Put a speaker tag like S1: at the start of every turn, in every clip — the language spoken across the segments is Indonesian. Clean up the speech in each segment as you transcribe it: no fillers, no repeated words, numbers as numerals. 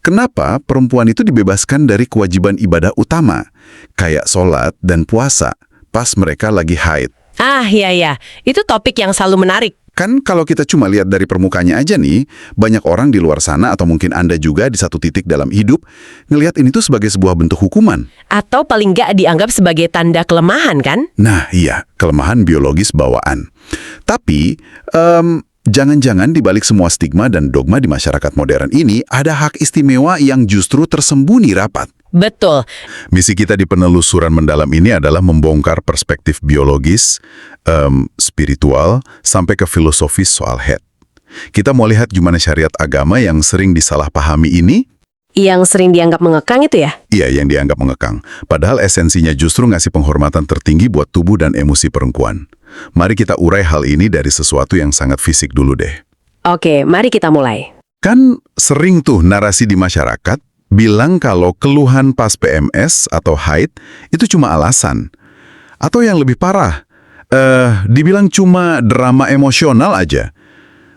S1: Kenapa perempuan itu dibebaskan dari kewajiban ibadah utama, kayak sholat dan puasa, pas mereka lagi haid?
S2: Ah, iya. Itu topik yang selalu menarik.
S1: Kan kalau kita cuma lihat dari permukaannya aja nih, banyak orang di luar sana atau mungkin Anda juga di satu titik dalam hidup, ngelihat ini tuh sebagai sebuah bentuk hukuman.
S2: Atau paling nggak dianggap sebagai tanda kelemahan, kan?
S1: Nah iya, kelemahan biologis bawaan. Tapi, jangan-jangan di balik semua stigma dan dogma di masyarakat modern ini, ada hak istimewa yang justru tersembunyi rapat.
S2: Betul.
S1: Misi kita di penelusuran mendalam ini adalah membongkar perspektif biologis, spiritual, sampai ke filosofis soal head. Kita mau lihat gimana syariat agama yang sering disalahpahami ini.
S2: Yang sering dianggap mengekang itu ya?
S1: Iya, yang dianggap mengekang. Padahal esensinya justru ngasih penghormatan tertinggi buat tubuh dan emosi perempuan. Mari kita urai hal ini dari sesuatu yang sangat fisik dulu deh.
S2: Oke, mari kita mulai.
S1: Kan sering tuh narasi di masyarakat bilang kalau keluhan pas PMS atau haid itu cuma alasan. Atau yang lebih parah, dibilang cuma drama emosional aja.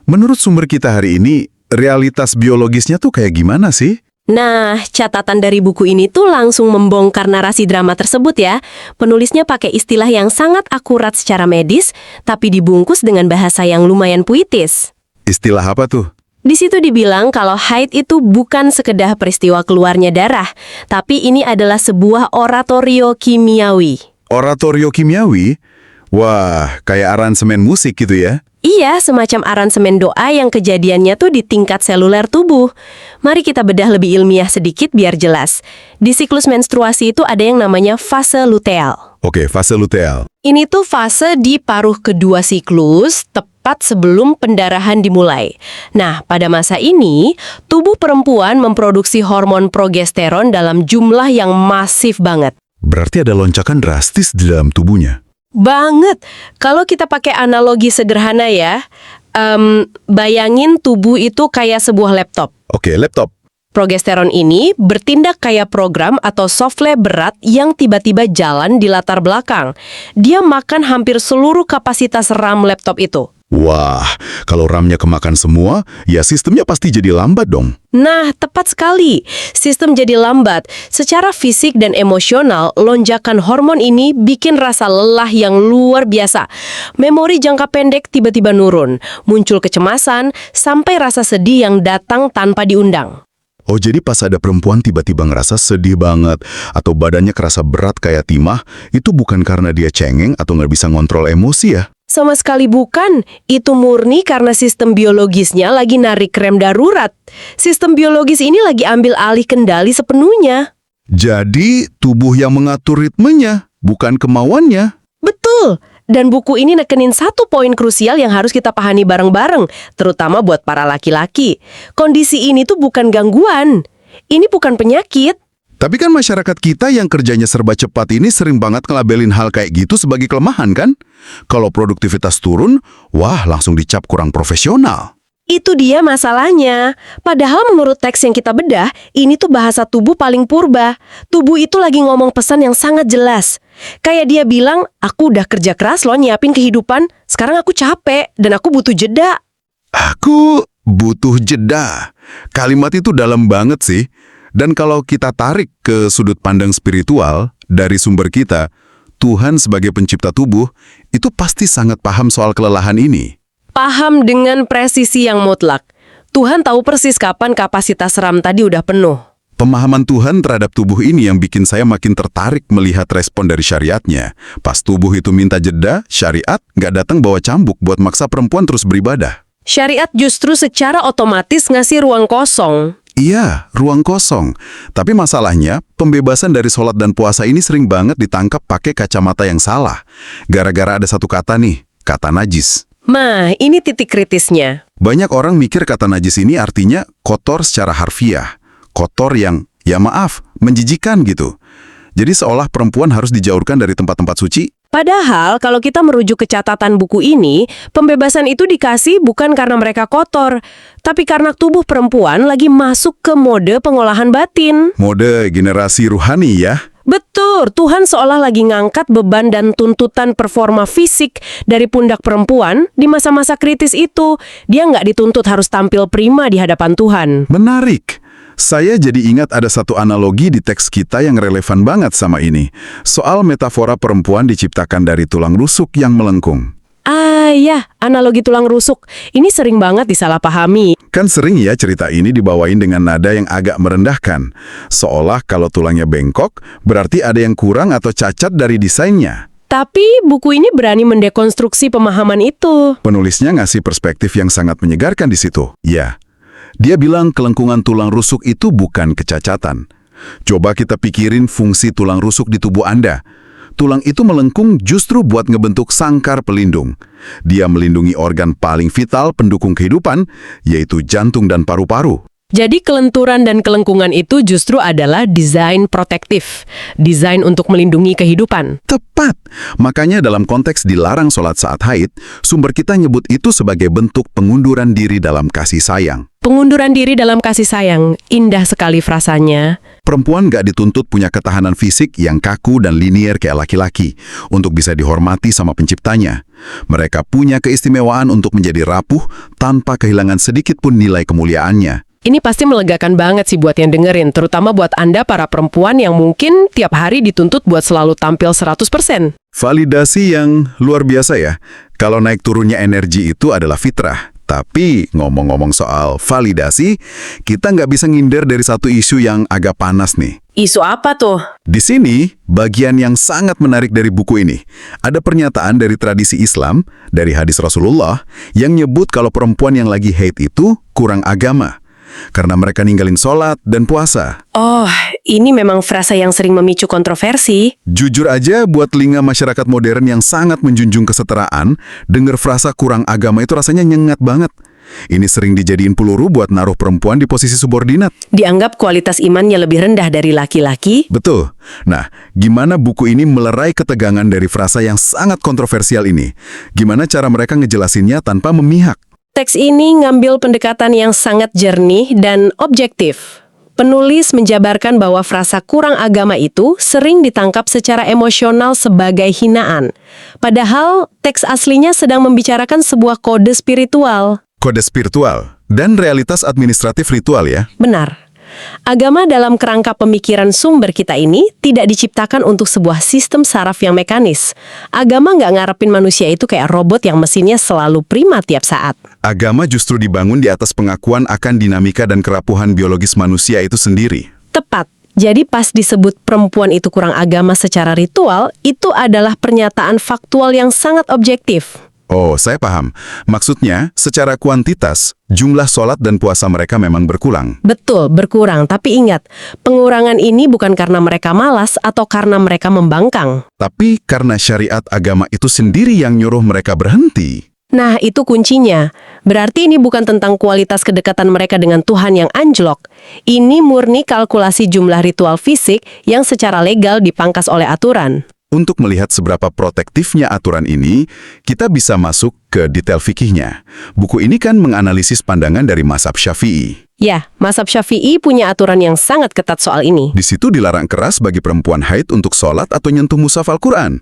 S1: Menurut sumber kita hari ini, realitas biologisnya tuh kayak gimana sih?
S2: Nah, catatan dari buku ini tuh langsung membongkar narasi drama tersebut ya. Penulisnya pakai istilah yang sangat akurat secara medis, tapi dibungkus dengan bahasa yang lumayan puitis.
S1: Istilah apa tuh?
S2: Di situ dibilang kalau haid itu bukan sekedar peristiwa keluarnya darah, tapi ini adalah sebuah oratorio kimiawi.
S1: Oratorio kimiawi? Wah, kayak aransemen musik gitu ya?
S2: Iya, semacam aransemen doa yang kejadiannya tuh di tingkat seluler tubuh. Mari kita bedah lebih ilmiah sedikit biar jelas. Di siklus menstruasi itu ada yang namanya fase luteal.
S1: Oke, fase luteal.
S2: Ini tuh fase di paruh kedua siklus, tepat sebelum pendarahan dimulai. Nah, pada masa ini, tubuh perempuan memproduksi hormon progesteron dalam jumlah yang masif banget.
S1: Berarti ada loncakan drastis di dalam tubuhnya.
S2: Banget. Kalau kita pakai analogi sederhana ya, bayangin tubuh itu kayak sebuah laptop.
S1: Oke, laptop.
S2: Progesteron ini bertindak kayak program atau software berat yang tiba-tiba jalan di latar belakang. Dia makan hampir seluruh kapasitas RAM laptop itu.
S1: Wah, kalau RAM-nya kemakan semua, ya sistemnya pasti jadi lambat dong.
S2: Nah, tepat sekali. Sistem jadi lambat. Secara fisik dan emosional, lonjakan hormon ini bikin rasa lelah yang luar biasa. Memori jangka pendek tiba-tiba nurun. Muncul kecemasan, sampai rasa sedih yang datang tanpa diundang.
S1: Oh, jadi pas ada perempuan tiba-tiba ngerasa sedih banget, atau badannya kerasa berat kayak timah, itu bukan karena dia cengeng atau nggak bisa ngontrol emosi ya?
S2: Sama sekali bukan. Itu murni karena sistem biologisnya lagi narik rem darurat. Sistem biologis ini lagi ambil alih kendali sepenuhnya.
S1: Jadi, tubuh yang mengatur ritmenya, bukan kemauannya.
S2: Betul. Dan buku ini nekenin satu poin krusial yang harus kita pahami bareng-bareng, terutama buat para laki-laki. Kondisi ini tuh bukan gangguan. Ini bukan penyakit.
S1: Tapi kan masyarakat kita yang kerjanya serba cepat ini sering banget ngelabelin hal kayak gitu sebagai kelemahan kan? Kalau produktivitas turun, wah langsung dicap kurang profesional.
S2: Itu dia masalahnya. Padahal menurut teks yang kita bedah, ini tuh bahasa tubuh paling purba. Tubuh itu lagi ngomong pesan yang sangat jelas. Kayak dia bilang, aku udah kerja keras loh nyiapin kehidupan, sekarang aku capek dan aku butuh jeda.
S1: Aku butuh jeda. Kalimat itu dalam banget sih. Dan kalau kita tarik ke sudut pandang spiritual dari sumber kita, Tuhan sebagai pencipta tubuh itu pasti sangat paham soal kelelahan ini.
S2: Paham dengan presisi yang mutlak. Tuhan tahu persis kapan kapasitas RAM tadi udah penuh.
S1: Pemahaman Tuhan terhadap tubuh ini yang bikin saya makin tertarik melihat respon dari syariatnya. Pas tubuh itu minta jeda, syariat nggak datang bawa cambuk buat maksa perempuan terus beribadah.
S2: Syariat justru secara otomatis ngasih ruang kosong.
S1: Iya, ruang kosong. Tapi masalahnya, pembebasan dari sholat dan puasa ini sering banget ditangkap pakai kacamata yang salah. Gara-gara ada satu kata nih, kata najis.
S2: Nah, ini titik kritisnya.
S1: Banyak orang mikir kata najis ini artinya kotor secara harfiah. Kotor yang, ya maaf, menjijikan gitu. Jadi seolah perempuan harus dijauhkan dari tempat-tempat suci.
S2: Padahal kalau kita merujuk ke catatan buku ini, pembebasan itu dikasih bukan karena mereka kotor, tapi karena tubuh perempuan lagi masuk ke mode pengolahan batin.
S1: Mode generasi ruhani ya.
S2: Betul, Tuhan seolah lagi ngangkat beban dan tuntutan performa fisik dari pundak perempuan di masa-masa kritis itu. Dia nggak dituntut harus tampil prima di hadapan Tuhan.
S1: Menarik. Saya jadi ingat ada satu analogi di teks kita yang relevan banget sama ini. Soal metafora perempuan diciptakan dari tulang rusuk yang melengkung.
S2: Ah ya, analogi tulang rusuk. Ini sering banget disalahpahami.
S1: Kan sering ya cerita ini dibawain dengan nada yang agak merendahkan. Seolah kalau tulangnya bengkok, berarti ada yang kurang atau cacat dari desainnya.
S2: Tapi buku ini berani mendekonstruksi pemahaman itu.
S1: Penulisnya ngasih perspektif yang sangat menyegarkan di situ. Ya, dia bilang kelengkungan tulang rusuk itu bukan kecacatan. Coba kita pikirin fungsi tulang rusuk di tubuh Anda. Tulang itu melengkung justru buat ngebentuk sangkar pelindung. Dia melindungi organ paling vital pendukung kehidupan, yaitu jantung dan paru-paru.
S2: Jadi kelenturan dan kelengkungan itu justru adalah desain protektif. Desain untuk melindungi kehidupan.
S1: Tepat. Makanya dalam konteks dilarang sholat saat haid, sumber kita nyebut itu sebagai bentuk pengunduran diri dalam kasih sayang.
S2: Pengunduran diri dalam kasih sayang, indah sekali frasanya.
S1: Perempuan gak dituntut punya ketahanan fisik yang kaku dan linier kayak laki-laki untuk bisa dihormati sama penciptanya. Mereka punya keistimewaan untuk menjadi rapuh tanpa kehilangan sedikit pun nilai kemuliaannya.
S2: Ini pasti melegakan banget sih buat yang dengerin, terutama buat Anda para perempuan yang mungkin tiap hari dituntut buat selalu tampil 100%.
S1: Validasi yang luar biasa ya. Kalau naik turunnya energi itu adalah fitrah. Tapi ngomong-ngomong soal validasi, kita nggak bisa ngindar dari satu isu yang agak panas nih.
S2: Isu apa tuh?
S1: Di sini, bagian yang sangat menarik dari buku ini. Ada pernyataan dari tradisi Islam, dari hadis Rasulullah, yang nyebut kalau perempuan yang lagi haid itu kurang agama. Karena mereka ninggalin sholat dan puasa.
S2: Oh, ini memang frasa yang sering memicu kontroversi.
S1: Jujur aja, buat telinga masyarakat modern yang sangat menjunjung kesetaraan, denger frasa kurang agama itu rasanya nyengat banget. Ini sering dijadiin peluru buat naruh perempuan di posisi subordinat.
S2: Dianggap kualitas imannya lebih rendah dari laki-laki.
S1: Betul. Nah, gimana buku ini melerai ketegangan dari frasa yang sangat kontroversial ini? Gimana cara mereka ngejelasinnya tanpa memihak?
S2: Teks ini ngambil pendekatan yang sangat jernih dan objektif. Penulis menjabarkan bahwa frasa kurang agama itu sering ditangkap secara emosional sebagai hinaan. Padahal teks aslinya sedang membicarakan sebuah kode spiritual.
S1: Kode spiritual dan realitas administratif ritual ya?
S2: Benar. Agama dalam kerangka pemikiran sumber kita ini tidak diciptakan untuk sebuah sistem saraf yang mekanis. Agama nggak ngarepin manusia itu kayak robot yang mesinnya selalu prima tiap saat.
S1: Agama justru dibangun di atas pengakuan akan dinamika dan kerapuhan biologis manusia itu sendiri.
S2: Tepat. Jadi pas disebut perempuan itu kurang agama secara ritual, itu adalah pernyataan faktual yang sangat objektif.
S1: Oh, saya paham. Maksudnya, secara kuantitas, jumlah sholat dan puasa mereka memang berkurang.
S2: Betul, berkurang. Tapi ingat, pengurangan ini bukan karena mereka malas atau karena mereka membangkang.
S1: Tapi karena syariat agama itu sendiri yang nyuruh mereka berhenti.
S2: Nah, itu kuncinya. Berarti ini bukan tentang kualitas kedekatan mereka dengan Tuhan yang anjlok. Ini murni kalkulasi jumlah ritual fisik yang secara legal dipangkas oleh aturan.
S1: Untuk melihat seberapa protektifnya aturan ini, kita bisa masuk ke detail fikihnya. Buku ini kan menganalisis pandangan dari mazhab Syafi'i.
S2: Ya, mazhab Syafi'i punya aturan yang sangat ketat soal ini.
S1: Di situ dilarang keras bagi perempuan haid untuk sholat atau nyentuh mushaf Al-Quran.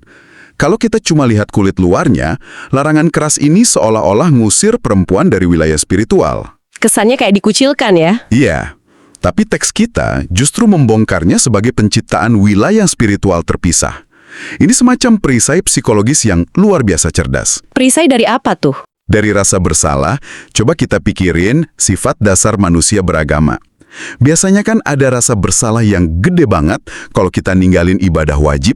S1: Kalau kita cuma lihat kulit luarnya, larangan keras ini seolah-olah ngusir perempuan dari wilayah spiritual.
S2: Kesannya kayak dikucilkan ya?
S1: Iya, tapi teks kita justru membongkarnya sebagai penciptaan wilayah spiritual terpisah. Ini semacam perisai psikologis yang luar biasa cerdas.
S2: Perisai dari apa tuh?
S1: Dari rasa bersalah, coba kita pikirin sifat dasar manusia beragama. Biasanya kan ada rasa bersalah yang gede banget kalau kita ninggalin ibadah wajib.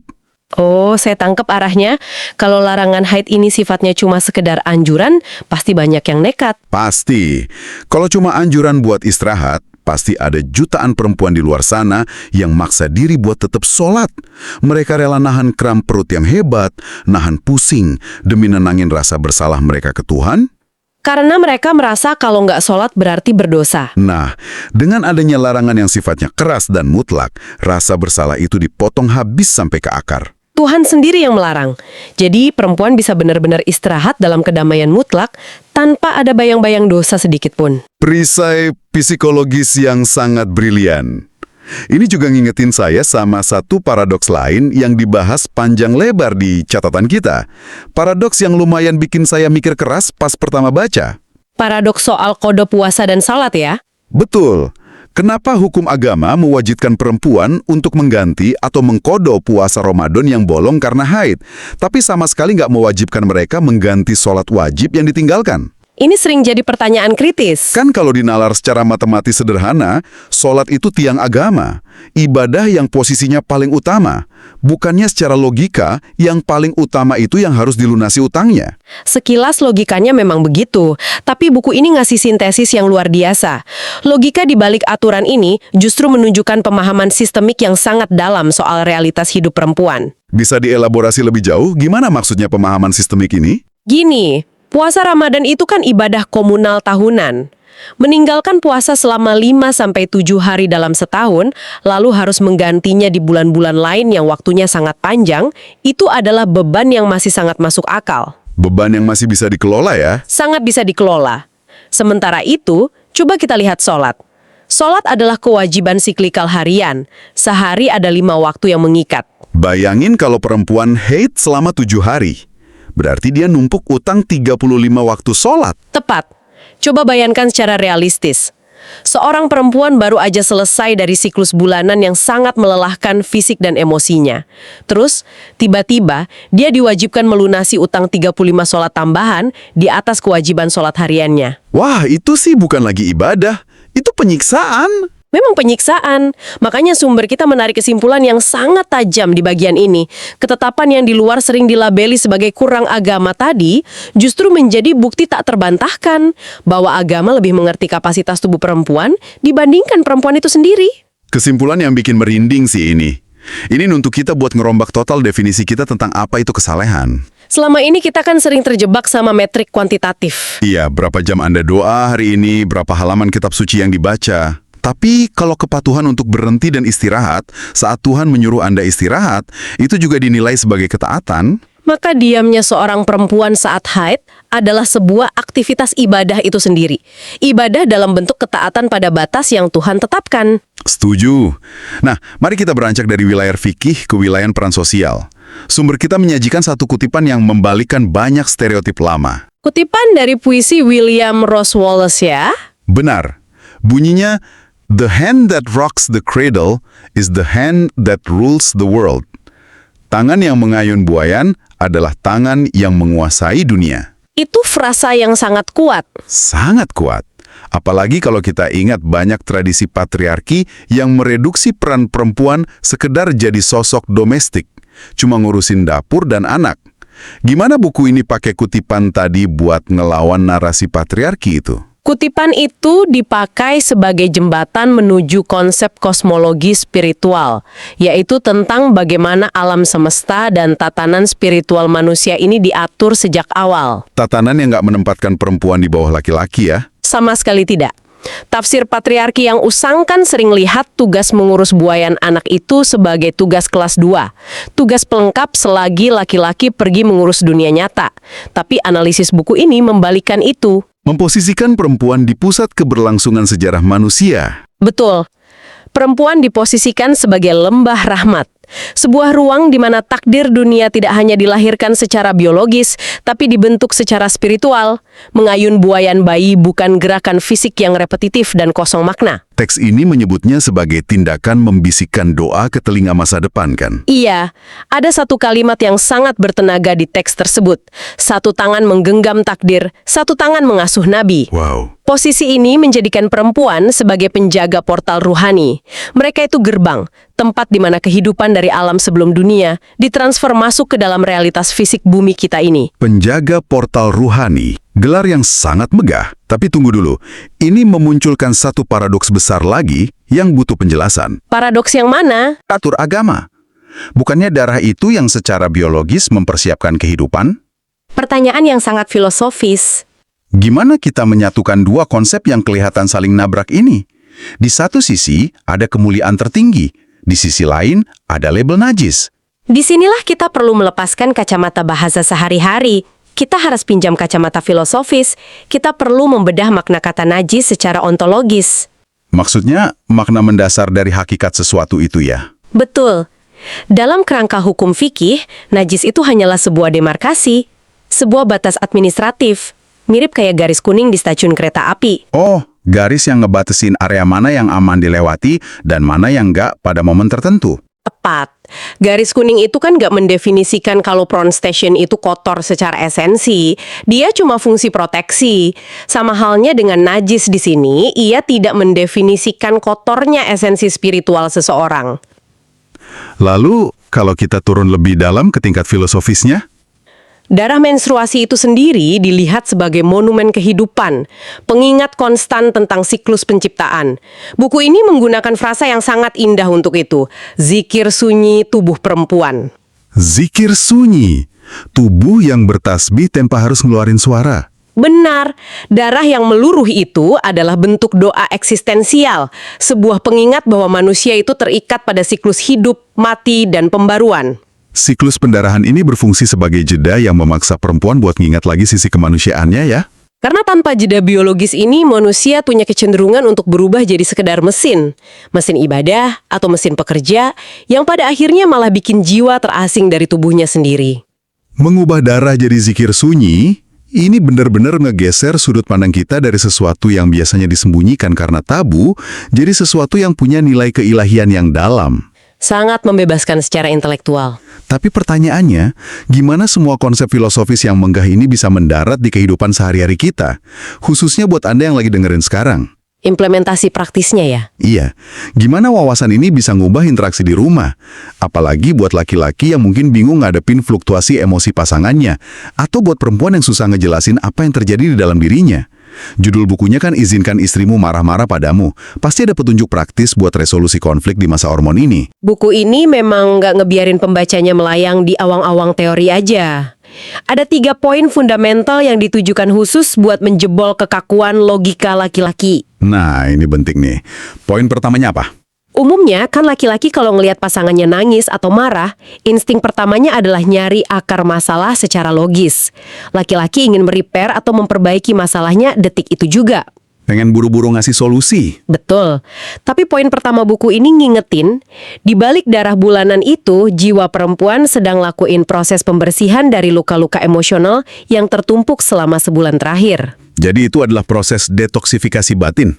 S2: Oh, saya tangkep arahnya. Kalau larangan haid ini sifatnya cuma sekedar anjuran, pasti banyak yang nekat.
S1: Pasti. Kalau cuma anjuran buat istirahat, pasti ada jutaan perempuan di luar sana yang maksa diri buat tetap sholat. Mereka rela nahan kram perut yang hebat, nahan pusing, demi nenangin rasa bersalah mereka ke Tuhan.
S2: Karena mereka merasa kalau nggak sholat berarti berdosa.
S1: Nah, dengan adanya larangan yang sifatnya keras dan mutlak, rasa bersalah itu dipotong habis sampai ke akar.
S2: Tuhan sendiri yang melarang. Jadi perempuan bisa benar-benar istirahat dalam kedamaian mutlak tanpa ada bayang-bayang dosa sedikit pun.
S1: Perisai psikologis yang sangat brilian. Ini juga ngingetin saya sama satu paradoks lain yang dibahas panjang lebar di catatan kita. Paradoks yang lumayan bikin saya mikir keras pas pertama baca.
S2: Paradoks soal kode puasa dan salat ya?
S1: Betul. Kenapa hukum agama mewajibkan perempuan untuk mengganti atau mengkodo puasa Ramadan yang bolong karena haid, tapi sama sekali nggak mewajibkan mereka mengganti sholat wajib yang ditinggalkan?
S2: Ini sering jadi pertanyaan kritis.
S1: Kan kalau dinalar secara matematis sederhana, sholat itu tiang agama, ibadah yang posisinya paling utama. Bukannya secara logika, yang paling utama itu yang harus dilunasi utangnya.
S2: Sekilas logikanya memang begitu, tapi buku ini ngasih sintesis yang luar biasa. Logika di balik aturan ini justru menunjukkan pemahaman sistemik yang sangat dalam soal realitas hidup perempuan.
S1: Bisa dielaborasi lebih jauh, gimana maksudnya pemahaman sistemik ini?
S2: Gini, puasa Ramadan itu kan ibadah komunal tahunan. Meninggalkan puasa selama 5-7 hari dalam setahun, lalu harus menggantinya di bulan-bulan lain yang waktunya sangat panjang, itu adalah beban yang masih sangat masuk akal.
S1: Beban yang masih bisa dikelola ya?
S2: Sangat bisa dikelola. Sementara itu, coba kita lihat sholat. Sholat adalah kewajiban siklikal harian. Sehari ada 5 waktu yang mengikat.
S1: Bayangin kalau perempuan haid selama 7 hari. Berarti dia numpuk utang 35 waktu sholat.
S2: Tepat. Coba bayangkan secara realistis. Seorang perempuan baru aja selesai dari siklus bulanan yang sangat melelahkan fisik dan emosinya. Terus, tiba-tiba dia diwajibkan melunasi utang 35 sholat tambahan di atas kewajiban sholat hariannya.
S1: Wah, itu sih bukan lagi ibadah. Itu penyiksaan.
S2: Memang penyiksaan. Makanya sumber kita menarik kesimpulan yang sangat tajam di bagian ini. Ketetapan yang di luar sering dilabeli sebagai kurang agama tadi justru menjadi bukti tak terbantahkan bahwa agama lebih mengerti kapasitas tubuh perempuan dibandingkan perempuan itu sendiri.
S1: Kesimpulan yang bikin merinding sih ini. Ini nuntut kita buat ngerombak total definisi kita tentang apa itu kesalehan.
S2: Selama ini kita kan sering terjebak sama metrik kuantitatif.
S1: Iya, berapa jam Anda doa hari ini, berapa halaman kitab suci yang dibaca. Tapi kalau kepatuhan untuk berhenti dan istirahat saat Tuhan menyuruh Anda istirahat, itu juga dinilai sebagai ketaatan.
S2: Maka diamnya seorang perempuan saat haid adalah sebuah aktivitas ibadah itu sendiri. Ibadah dalam bentuk ketaatan pada batas yang Tuhan tetapkan.
S1: Setuju. Nah, mari kita beranjak dari wilayah fikih ke wilayah peran sosial. Sumber kita menyajikan satu kutipan yang membalikkan banyak stereotip lama.
S2: Kutipan dari puisi William Rose Wallace ya.
S1: Benar. Bunyinya, "The hand that rocks the cradle is the hand that rules the world." Tangan yang mengayun buayan adalah tangan yang menguasai dunia.
S2: Itu frasa yang sangat kuat.
S1: Sangat kuat. Apalagi kalau kita ingat banyak tradisi patriarki yang mereduksi peran perempuan sekedar jadi sosok domestik, cuma ngurusin dapur dan anak. Gimana buku ini pakai kutipan tadi buat ngelawan narasi patriarki itu?
S2: Kutipan itu dipakai sebagai jembatan menuju konsep kosmologi spiritual, yaitu tentang bagaimana alam semesta dan tatanan spiritual manusia ini diatur sejak awal.
S1: Tatanan yang nggak menempatkan perempuan di bawah laki-laki ya?
S2: Sama sekali tidak. Tafsir patriarki yang usangkan sering lihat tugas mengurus buayan anak itu sebagai tugas kelas 2. Tugas pelengkap selagi laki-laki pergi mengurus dunia nyata. Tapi analisis buku ini membalikkan itu.
S1: Memposisikan perempuan di pusat keberlangsungan sejarah manusia.
S2: Betul. Perempuan diposisikan sebagai lembah rahmat. Sebuah ruang di mana takdir dunia tidak hanya dilahirkan secara biologis, tapi dibentuk secara spiritual. Mengayun buayan bayi bukan gerakan fisik yang repetitif dan kosong makna.
S1: Teks ini menyebutnya sebagai tindakan membisikkan doa ke telinga masa depan kan?
S2: Iya, ada satu kalimat yang sangat bertenaga di teks tersebut. Satu tangan menggenggam takdir, satu tangan mengasuh nabi.
S1: Wow.
S2: Posisi ini menjadikan perempuan sebagai penjaga portal ruhani. Mereka itu gerbang, tempat di mana kehidupan dari alam sebelum dunia ditransfer masuk ke dalam realitas fisik bumi kita ini.
S1: Penjaga portal ruhani, gelar yang sangat megah. Tapi tunggu dulu, ini memunculkan satu paradoks besar lagi yang butuh penjelasan.
S2: Paradoks yang mana?
S1: Atur agama. Bukannya darah itu yang secara biologis mempersiapkan kehidupan?
S2: Pertanyaan yang sangat filosofis.
S1: Gimana kita menyatukan dua konsep yang kelihatan saling nabrak ini? Di satu sisi ada kemuliaan tertinggi, di sisi lain ada label najis.
S2: Disinilah kita perlu melepaskan kacamata bahasa sehari-hari. Kita harus pinjam kacamata filosofis. Kita perlu membedah makna kata najis secara ontologis.
S1: Maksudnya makna mendasar dari hakikat sesuatu itu ya?
S2: Betul. Dalam kerangka hukum fikih, najis itu hanyalah sebuah demarkasi, sebuah batas administratif, mirip kayak garis kuning di stasiun kereta api.
S1: Oh, Garis yang ngebatasin area mana yang aman dilewati dan mana yang nggak pada momen tertentu.
S2: Tepat. Garis kuning itu kan nggak mendefinisikan kalau prawn station itu kotor secara esensi. Dia cuma fungsi proteksi. Sama halnya dengan najis di sini, ia tidak mendefinisikan kotornya esensi spiritual seseorang.
S1: Lalu, kalau kita turun lebih dalam ke tingkat filosofisnya,
S2: Darah menstruasi itu sendiri dilihat sebagai monumen kehidupan, pengingat konstan tentang siklus penciptaan. Buku ini menggunakan frasa yang sangat indah untuk itu, zikir sunyi tubuh perempuan.
S1: zikir sunyi, tubuh yang bertasbih tanpa harus ngeluarin suara.
S2: Benar, darah yang meluruh itu adalah bentuk doa eksistensial, sebuah pengingat bahwa manusia itu terikat pada siklus hidup, mati, dan pembaruan.
S1: Siklus pendarahan ini berfungsi sebagai jeda yang memaksa perempuan buat ngingat lagi sisi kemanusiaannya ya.
S2: Karena tanpa jeda biologis ini, manusia punya kecenderungan untuk berubah jadi sekedar mesin. Mesin ibadah atau mesin pekerja yang pada akhirnya malah bikin jiwa terasing dari tubuhnya sendiri.
S1: Mengubah darah jadi zikir sunyi, ini benar-benar ngegeser sudut pandang kita dari sesuatu yang biasanya disembunyikan karena tabu, jadi sesuatu yang punya nilai keilahian yang dalam.
S2: Sangat membebaskan secara intelektual.
S1: Tapi pertanyaannya, gimana semua konsep filosofis yang menggah ini bisa mendarat di kehidupan sehari-hari kita? Khususnya buat Anda yang lagi dengerin sekarang.
S2: Implementasi praktisnya ya.
S1: Iya, gimana wawasan ini bisa ngubah interaksi di rumah? Apalagi buat laki-laki yang mungkin bingung ngadepin fluktuasi emosi pasangannya, atau buat perempuan yang susah ngejelasin apa yang terjadi di dalam dirinya. Judul bukunya kan Izinkan Istrimu Marah-Marah Padamu. Pasti ada petunjuk praktis buat resolusi konflik di masa hormon ini.
S2: Buku ini memang nggak ngebiarin pembacanya melayang di awang-awang teori aja. Ada 3 poin fundamental yang ditujukan khusus buat menjebol kekakuan logika laki-laki.
S1: Nah, ini penting nih. Poin pertamanya apa?
S2: Umumnya kan laki-laki kalau ngelihat pasangannya nangis atau marah, insting pertamanya adalah nyari akar masalah secara logis. Laki-laki ingin merepair atau memperbaiki masalahnya detik itu juga.
S1: Pengen buru-buru ngasih solusi.
S2: Betul. Tapi poin pertama buku ini ngingetin, di balik darah bulanan itu, jiwa perempuan sedang lakuin proses pembersihan dari luka-luka emosional yang tertumpuk selama sebulan terakhir.
S1: Jadi itu adalah proses detoksifikasi batin.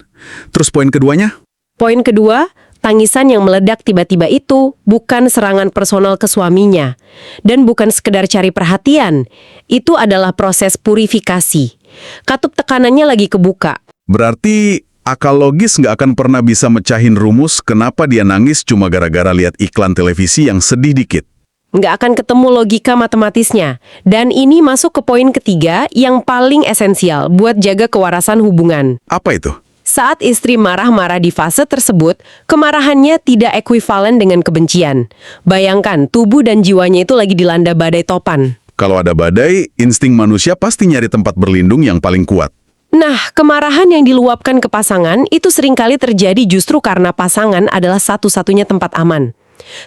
S1: Terus poin keduanya?
S2: Poin kedua, tangisan yang meledak tiba-tiba itu bukan serangan personal ke suaminya. Dan bukan sekedar cari perhatian. Itu adalah proses purifikasi. Katup tekanannya lagi kebuka.
S1: Berarti akal logis nggak akan pernah bisa mecahin rumus kenapa dia nangis cuma gara-gara lihat iklan televisi yang sedih dikit.
S2: Nggak akan ketemu logika matematisnya. Dan ini masuk ke poin ketiga yang paling esensial buat jaga kewarasan hubungan.
S1: Apa itu?
S2: Saat istri marah-marah di fase tersebut, kemarahannya tidak ekuivalen dengan kebencian. Bayangkan, tubuh dan jiwanya itu lagi dilanda badai topan.
S1: Kalau ada badai, insting manusia pasti nyari tempat berlindung yang paling kuat.
S2: Nah, kemarahan yang diluapkan ke pasangan itu seringkali terjadi justru karena pasangan adalah satu-satunya tempat aman.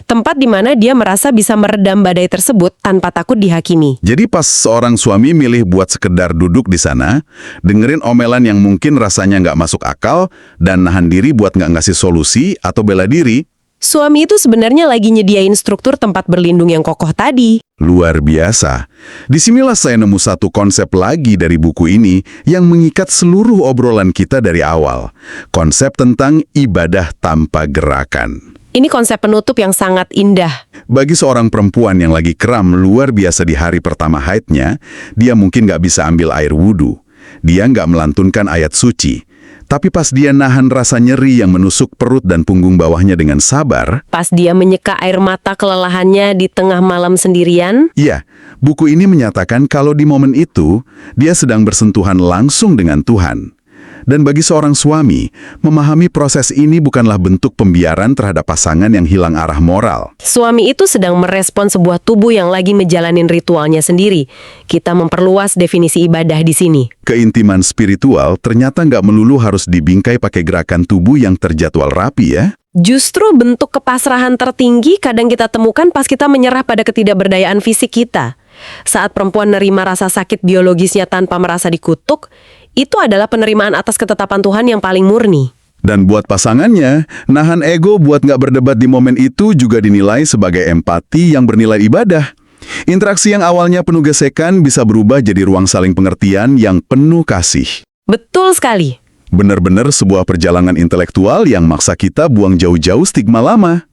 S2: Tempat di mana dia merasa bisa meredam badai tersebut tanpa takut dihakimi.
S1: Jadi pas seorang suami milih buat sekedar duduk di sana, dengerin omelan yang mungkin rasanya nggak masuk akal, dan nahan diri buat nggak ngasih solusi atau bela diri,
S2: Suami itu sebenarnya lagi nyediain struktur tempat berlindung yang kokoh tadi.
S1: luar biasa. Disinilah saya nemu satu konsep lagi dari buku ini yang mengikat seluruh obrolan kita dari awal. Konsep tentang ibadah tanpa gerakan.
S2: Ini konsep penutup yang sangat indah.
S1: Bagi seorang perempuan yang lagi kram luar biasa di hari pertama haidnya, dia mungkin nggak bisa ambil air wudhu. Dia nggak melantunkan ayat suci. Tapi pas dia nahan rasa nyeri yang menusuk perut dan punggung bawahnya dengan sabar,
S2: Pas dia menyeka air mata kelelahannya di tengah malam sendirian,
S1: iya, buku ini menyatakan kalau di momen itu, dia sedang bersentuhan langsung dengan Tuhan. Dan bagi seorang suami, memahami proses ini bukanlah bentuk pembiaran terhadap pasangan yang hilang arah moral.
S2: suami itu sedang merespon sebuah tubuh yang lagi menjalanin ritualnya sendiri. Kita memperluas definisi ibadah di sini.
S1: Keintiman spiritual ternyata nggak melulu harus dibingkai pakai gerakan tubuh yang terjadwal rapi ya.
S2: Justru bentuk kepasrahan tertinggi kadang kita temukan pas kita menyerah pada ketidakberdayaan fisik kita. Saat perempuan nerima rasa sakit biologisnya tanpa merasa dikutuk, itu adalah penerimaan atas ketetapan Tuhan yang paling murni.
S1: Dan buat pasangannya, nahan ego buat nggak berdebat di momen itu juga dinilai sebagai empati yang bernilai ibadah. Interaksi yang awalnya penuh gesekan bisa berubah jadi ruang saling pengertian yang penuh kasih.
S2: Betul sekali.
S1: Benar-benar sebuah perjalanan intelektual yang maksa kita buang jauh-jauh stigma lama.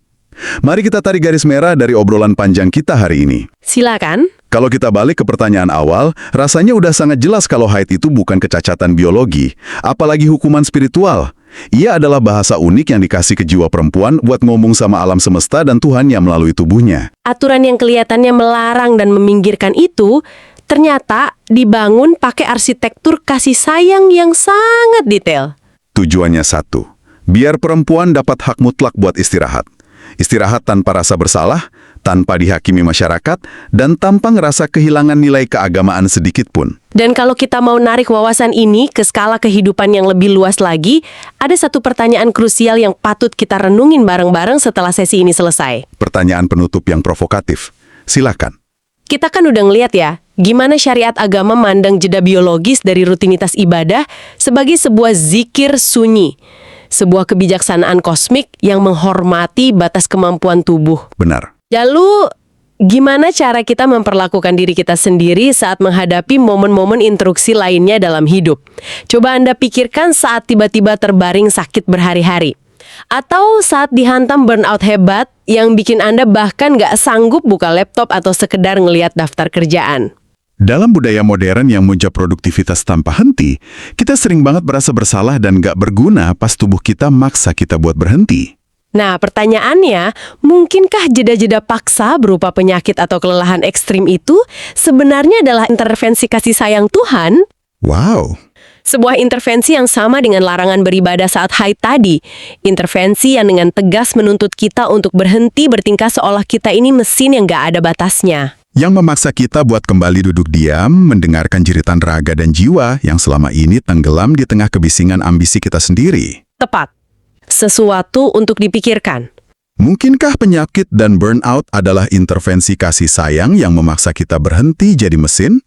S1: Mari kita tarik garis merah dari obrolan panjang kita hari ini.
S2: Silakan.
S1: Kalau kita balik ke pertanyaan awal, rasanya udah sangat jelas kalau haid itu bukan kecacatan biologi, apalagi hukuman spiritual. Ia adalah bahasa unik yang dikasih ke jiwa perempuan buat ngomong sama alam semesta dan Tuhannya melalui tubuhnya.
S2: Aturan yang kelihatannya melarang dan meminggirkan itu ternyata dibangun pakai arsitektur kasih sayang yang sangat detail.
S1: Tujuannya satu, biar perempuan dapat hak mutlak buat istirahat. Istirahat tanpa rasa bersalah, tanpa dihakimi masyarakat, dan tanpa ngerasa kehilangan nilai keagamaan sedikit pun.
S2: Dan kalau kita mau narik wawasan ini ke skala kehidupan yang lebih luas lagi, ada satu pertanyaan krusial yang patut kita renungin bareng-bareng setelah sesi ini selesai.
S1: Pertanyaan penutup yang provokatif. Silakan.
S2: Kita kan udah ngeliat ya, gimana syariat agama mandang jeda biologis dari rutinitas ibadah sebagai sebuah zikir sunyi. Sebuah kebijaksanaan kosmik yang menghormati batas kemampuan tubuh.
S1: Benar.
S2: Lalu, gimana cara kita memperlakukan diri kita sendiri saat menghadapi momen-momen instruksi lainnya dalam hidup? Coba Anda pikirkan saat tiba-tiba terbaring sakit berhari-hari. Atau saat dihantam burnout hebat yang bikin Anda bahkan nggak sanggup buka laptop atau sekedar ngelihat daftar kerjaan.
S1: Dalam budaya modern yang muncul produktivitas tanpa henti, kita sering banget berasa bersalah dan nggak berguna pas tubuh kita maksa kita buat berhenti.
S2: Nah, pertanyaannya, mungkinkah jeda-jeda paksa berupa penyakit atau kelelahan ekstrim itu sebenarnya adalah intervensi kasih sayang Tuhan?
S1: Wow.
S2: Sebuah intervensi yang sama dengan larangan beribadah saat haid tadi. Intervensi yang dengan tegas menuntut kita untuk berhenti bertingkah seolah kita ini mesin yang nggak ada batasnya.
S1: Yang memaksa kita buat kembali duduk diam, mendengarkan jeritan raga dan jiwa yang selama ini tenggelam di tengah kebisingan ambisi kita sendiri.
S2: Tepat. Sesuatu untuk dipikirkan.
S1: Mungkinkah penyakit dan burnout adalah intervensi kasih sayang yang memaksa kita berhenti jadi mesin?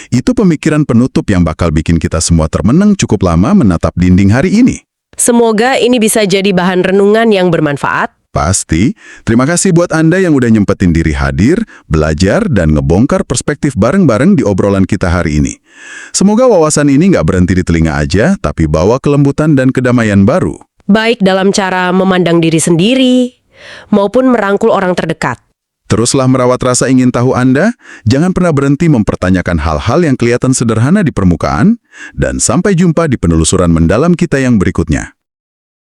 S1: Itu pemikiran penutup yang bakal bikin kita semua termenang cukup lama menatap dinding hari ini.
S2: Semoga ini bisa jadi bahan renungan yang bermanfaat.
S1: Pasti. Terima kasih buat Anda yang udah nyempetin diri hadir, belajar, dan ngebongkar perspektif bareng-bareng di obrolan kita hari ini. Semoga wawasan ini nggak berhenti di telinga aja, tapi bawa kelembutan dan kedamaian baru.
S2: Baik dalam cara memandang diri sendiri, maupun merangkul orang terdekat.
S1: Teruslah merawat rasa ingin tahu Anda, jangan pernah berhenti mempertanyakan hal-hal yang kelihatan sederhana di permukaan, dan sampai jumpa di penelusuran mendalam kita yang berikutnya.